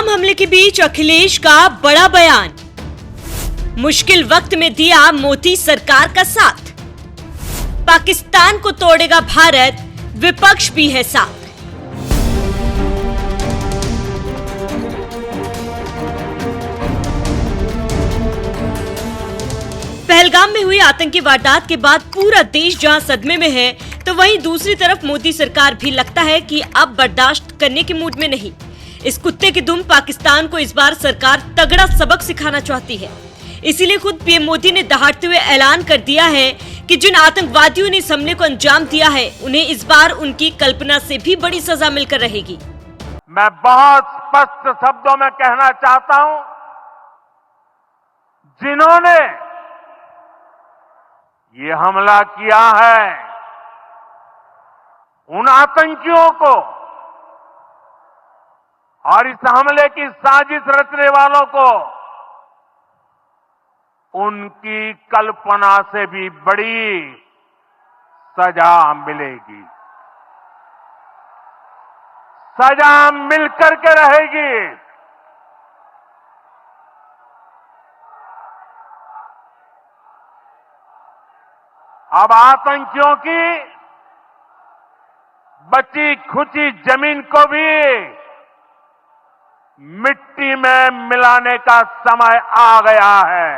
पहलगाम हमले के बीच अखिलेश का बड़ा बयान। मुश्किल वक्त में दिया मोदी सरकार का साथ। पाकिस्तान को तोड़ेगा भारत, विपक्ष भी है साथ। पहलगाम में हुई आतंकी वारदात के बाद पूरा देश जहां सदमे में है, तो वहीं दूसरी तरफ मोदी सरकार भी लगता है कि अब बर्दाश्त करने के मूड में नहीं। इस कुत्ते की दुम पाकिस्तान को इस बार सरकार तगड़ा सबक सिखाना चाहती है। इसीलिए खुद पीएम मोदी ने दहाड़ते हुए ऐलान कर दिया है कि जिन आतंकवादियों ने इस हमले को अंजाम दिया है, उन्हें इस बार उनकी कल्पना से भी बड़ी सजा मिलकर रहेगी। मैं बहुत स्पष्ट शब्दों में कहना चाहता हूं, जिन्होंने ये हमला किया है, उन आतंकियों को और इस हमले की साजिश रचने वालों को उनकी कल्पना से भी बड़ी सजा मिलेगी। सजा मिलकर के रहेगी। अब आतंकियों की बची खुची जमीन को भी मिट्टी में मिलाने का समय आ गया है।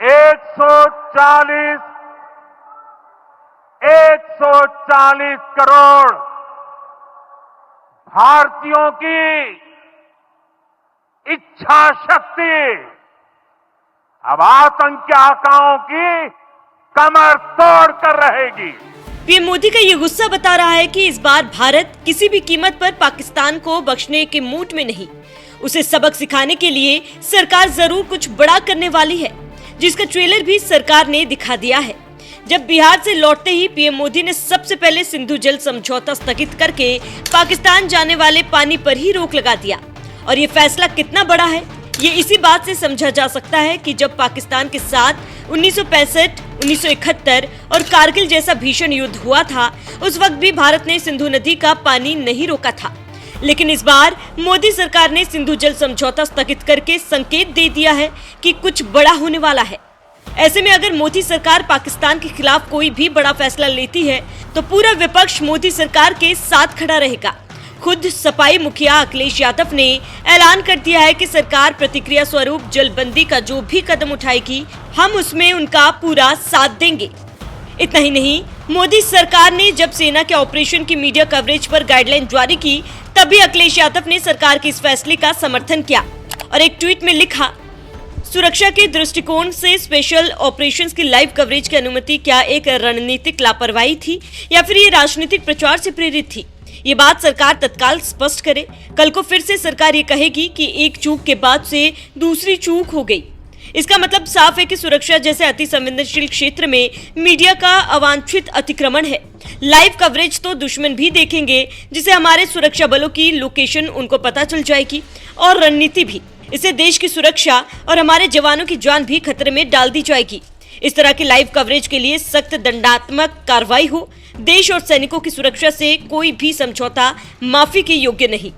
एक सौ चालीस करोड़ भारतीयों की इच्छा शक्ति अब आतंकी आकाओं की कमर तोड़ कर रहेगी। पीएम मोदी का ये गुस्सा बता रहा है कि इस बार भारत किसी भी कीमत पर पाकिस्तान को बख्शने के मूड में नहीं। उसे सबक सिखाने के लिए सरकार जरूर कुछ बड़ा करने वाली है, जिसका ट्रेलर भी सरकार ने दिखा दिया है। जब बिहार से लौटते ही पीएम मोदी ने सबसे पहले सिंधु जल समझौता स्थगित करके पाकिस्तान जाने वाले पानी पर ही रोक लगा दिया। और ये फैसला कितना बड़ा है, ये इसी बात से समझा जा सकता है कि जब पाकिस्तान के साथ 1965, 1971 और कारगिल जैसा भीषण युद्ध हुआ था, उस वक्त भी भारत ने सिंधु नदी का पानी नहीं रोका था। लेकिन इस बार मोदी सरकार ने सिंधु जल समझौता स्थगित करके संकेत दे दिया है कि कुछ बड़ा होने वाला है। ऐसे में अगर मोदी सरकार पाकिस्तान के खिलाफ कोई भी बड़ा फैसला लेती है, तो पूरा विपक्ष मोदी सरकार के साथ खड़ा रहेगा। खुद सपाई मुखिया अखिलेश यादव ने ऐलान कर दिया है कि सरकार प्रतिक्रिया स्वरूप जलबंदी का जो भी कदम उठाएगी, हम उसमें उनका पूरा साथ देंगे। इतना ही नहीं, मोदी सरकार ने जब सेना के ऑपरेशन की मीडिया कवरेज पर गाइडलाइन जारी की, तभी अखिलेश यादव ने सरकार के इस फैसले का समर्थन किया और एक ट्वीट में लिखा, सुरक्षा के दृष्टिकोण से स्पेशल ऑपरेशंस की लाइव कवरेज की अनुमति क्या एक रणनीतिक लापरवाही थी या फिर ये राजनीतिक प्रचार से प्रेरित थी? ये बात सरकार तत्काल स्पष्ट करे। कल को फिर से सरकार ये कहेगी कि एक चूक के बाद से दूसरी चूक हो गई। इसका मतलब साफ है कि सुरक्षा जैसे अति संवेदनशील क्षेत्र में मीडिया का अवांछित अतिक्रमण है। लाइव कवरेज तो दुश्मन भी देखेंगे, जिसे हमारे सुरक्षा बलों की लोकेशन उनको पता चल जाएगी और रणनीति भी। इससे देश की सुरक्षा और हमारे जवानों की जान भी खतरे में डाल दी जाएगी। इस तरह की लाइव कवरेज के लिए सख्त दंडात्मक कार्रवाई हो। देश और सैनिकों की सुरक्षा से कोई भी समझौता माफी के योग्य नहीं।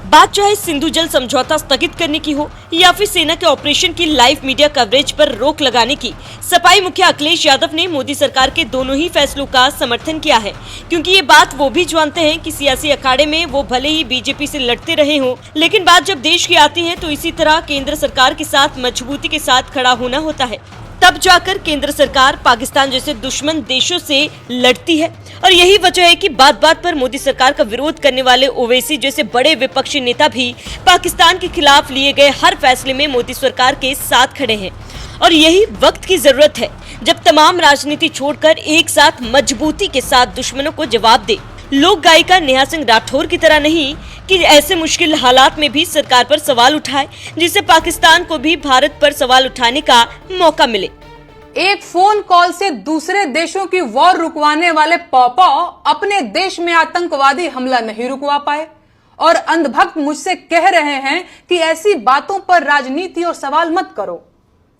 बात चाहे सिंधु जल समझौता स्थगित करने की हो या फिर सेना के ऑपरेशन की लाइव मीडिया कवरेज पर रोक लगाने की, सपाई मुखिया अखिलेश यादव ने मोदी सरकार के दोनों ही फैसलों का समर्थन किया है, क्योंकि ये बात वो भी जानते हैं कि सियासी अखाड़े में वो भले ही बीजेपी से लड़ते रहे हों, लेकिन बात जब देश की आती है तो इसी तरह केंद्र सरकार के साथ मजबूती के साथ खड़ा होना होता है। तब जाकर केंद्र सरकार पाकिस्तान जैसे दुश्मन देशों से लड़ती है। और यही वजह है कि बात बात पर मोदी सरकार का विरोध करने वाले ओवैसी जैसे बड़े विपक्षी नेता भी पाकिस्तान के खिलाफ लिए गए हर फैसले में मोदी सरकार के साथ खड़े हैं। और यही वक्त की जरूरत है, जब तमाम राजनीति छोड़कर एक साथ मजबूती के साथ दुश्मनों को जवाब दे। लोक गायिका नेहा सिंह राठौर की तरह नहीं कि ऐसे मुश्किल हालात में भी सरकार पर सवाल उठाए, जिससे पाकिस्तान को भी भारत पर सवाल उठाने का मौका मिले। एक फोन कॉल से दूसरे देशों की वॉर रुकवाने वाले पॉपा अपने देश में आतंकवादी हमला नहीं रुकवा पाए और अंधभक्त मुझसे कह रहे हैं कि ऐसी बातों पर राजनीति और सवाल मत करो।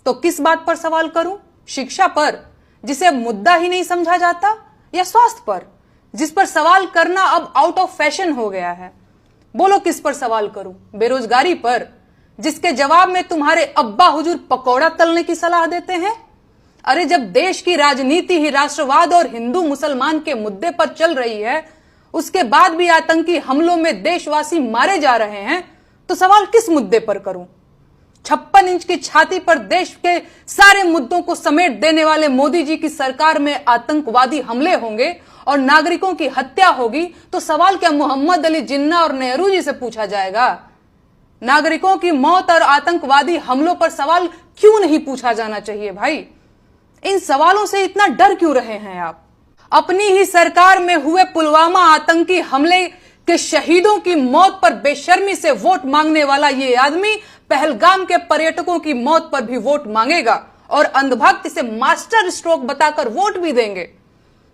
तो किस बात पर सवाल करूं? शिक्षा पर, जिसे मुद्दा ही नहीं समझा जाता, या स्वास्थ्य पर, जिस पर सवाल करना अब आउट ऑफ फैशन हो गया है? बोलो किस पर सवाल करूं? बेरोजगारी पर, जिसके जवाब में तुम्हारे अब्बा हुजूर पकौड़ा तलने की सलाह देते हैं? अरे जब देश की राजनीति ही राष्ट्रवाद और हिंदू मुसलमान के मुद्दे पर चल रही है, उसके बाद भी आतंकी हमलों में देशवासी मारे जा रहे हैं, तो सवाल किस मुद्दे पर करूं? 56 इंच की छाती पर देश के सारे मुद्दों को समेट देने वाले मोदी जी की सरकार में आतंकवादी हमले होंगे और नागरिकों की हत्या होगी, तो सवाल क्या मोहम्मद अली जिन्ना और नेहरू जी से पूछा जाएगा? नागरिकों की मौत और आतंकवादी हमलों पर सवाल क्यों नहीं पूछा जाना चाहिए भाई? इन सवालों से इतना डर क्यों रहे हैं आप? अपनी ही सरकार में हुए पुलवामा आतंकी हमले के शहीदों की मौत पर बेशर्मी से वोट मांगने वाला ये आदमी पहलगाम के पर्यटकों की मौत पर भी वोट मांगेगा और अंधभक्त इसे मास्टर स्ट्रोक बताकर वोट भी देंगे।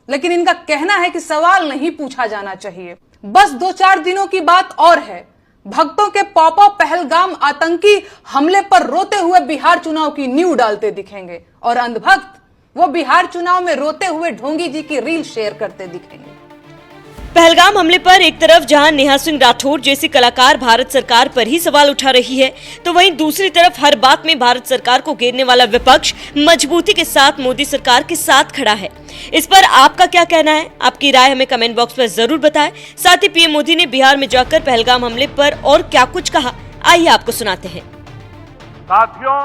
लेकिन इनका कहना है कि सवाल नहीं पूछा जाना चाहिए। बस 2-4 दिनों की बात और है, भक्तों के पॉपअप पहलगाम आतंकी हमले पर रोते हुए बिहार चुनाव की नींव डालते दिखेंगे और अंधभक्त वो बिहार चुनाव में रोते हुए ढोंगी जी की रील शेयर करते दिखेंगे। पहलगाम हमले पर एक तरफ जहां नेहा सिंह राठौर जैसी कलाकार भारत सरकार पर ही सवाल उठा रही है, तो वहीं दूसरी तरफ हर बात में भारत सरकार को घेरने वाला विपक्ष मजबूती के साथ मोदी सरकार के साथ खड़ा है। इस पर आपका क्या कहना है? आपकी राय हमें कमेंट बॉक्स में जरूर बताएं। साथ ही पीएम मोदी ने बिहार में जाकर पहलगाम हमले पर और क्या कुछ कहा, आइए आपको सुनाते हैं। साथियों,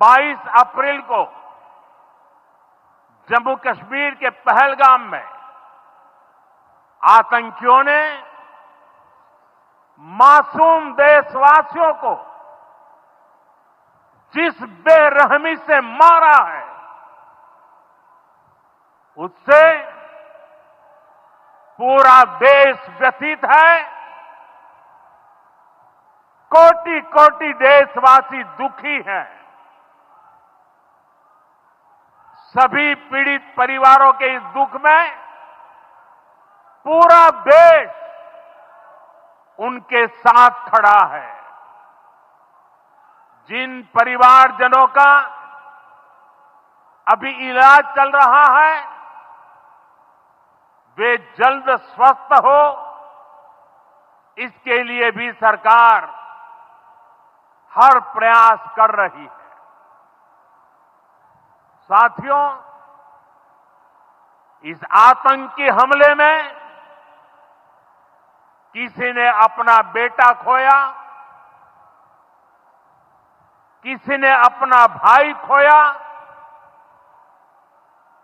22 अप्रैल को जम्मू कश्मीर के पहलगाम में आतंकियों ने मासूम देशवासियों को जिस बेरहमी से मारा है, उससे पूरा देश व्यथित है। कोटि कोटि देशवासी दुखी हैं। सभी पीड़ित परिवारों के इस दुख में पूरा देश उनके साथ खड़ा है। जिन परिवारजनों का अभी इलाज चल रहा है, वे जल्द स्वस्थ हो, इसके लिए भी सरकार हर प्रयास कर रही है। साथियों, इस आतंकी हमले में किसी ने अपना बेटा खोया, किसी ने अपना भाई खोया,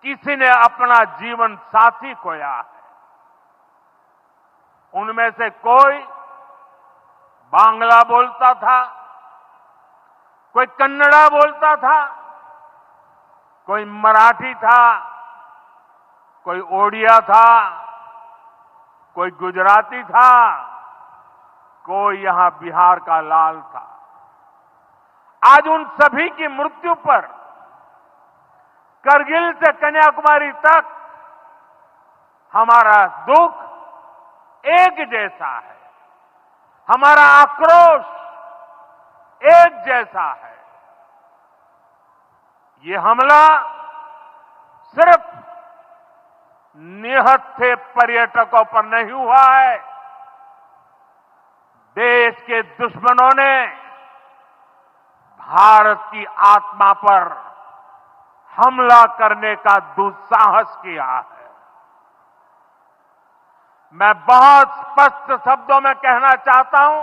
किसी ने अपना जीवन साथी खोया है। उनमें से कोई बांग्ला बोलता था, कोई कन्नड़ा बोलता था, कोई मराठी था, कोई ओडिया था, कोई गुजराती था, कोई यहां बिहार का लाल था। आज उन सभी की मृत्यु पर करगिल से कन्याकुमारी तक हमारा दुख एक जैसा है, हमारा आक्रोश एक जैसा है। ये हमला सिर्फ निहत्थे पर्यटकों पर नहीं हुआ है, देश के दुश्मनों ने भारत की आत्मा पर हमला करने का दुस्साहस किया है। मैं बहुत स्पष्ट शब्दों में कहना चाहता हूं,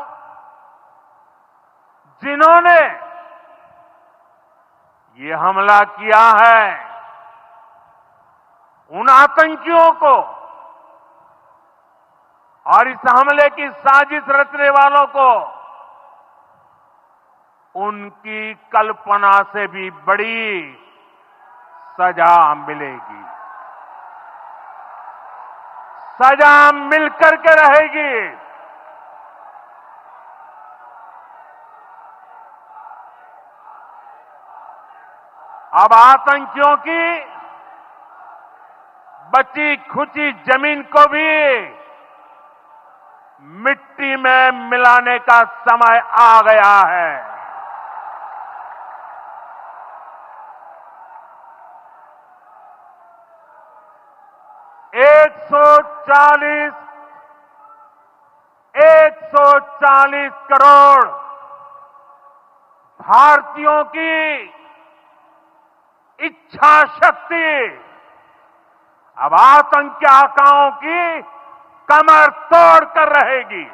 जिन्होंने ये हमला किया है, उन आतंकियों को और इस हमले की साजिश रचने वालों को उनकी कल्पना से भी बड़ी सजा मिलेगी। सजा मिलकर के रहेगी। अब आतंकियों की बची खुची जमीन को भी मिट्टी में मिलाने का समय आ गया है। 140 करोड़ भारतीयों की इच्छा शक्ति अब आतंक के आकाओं की कमर तोड़ कर रहेगी।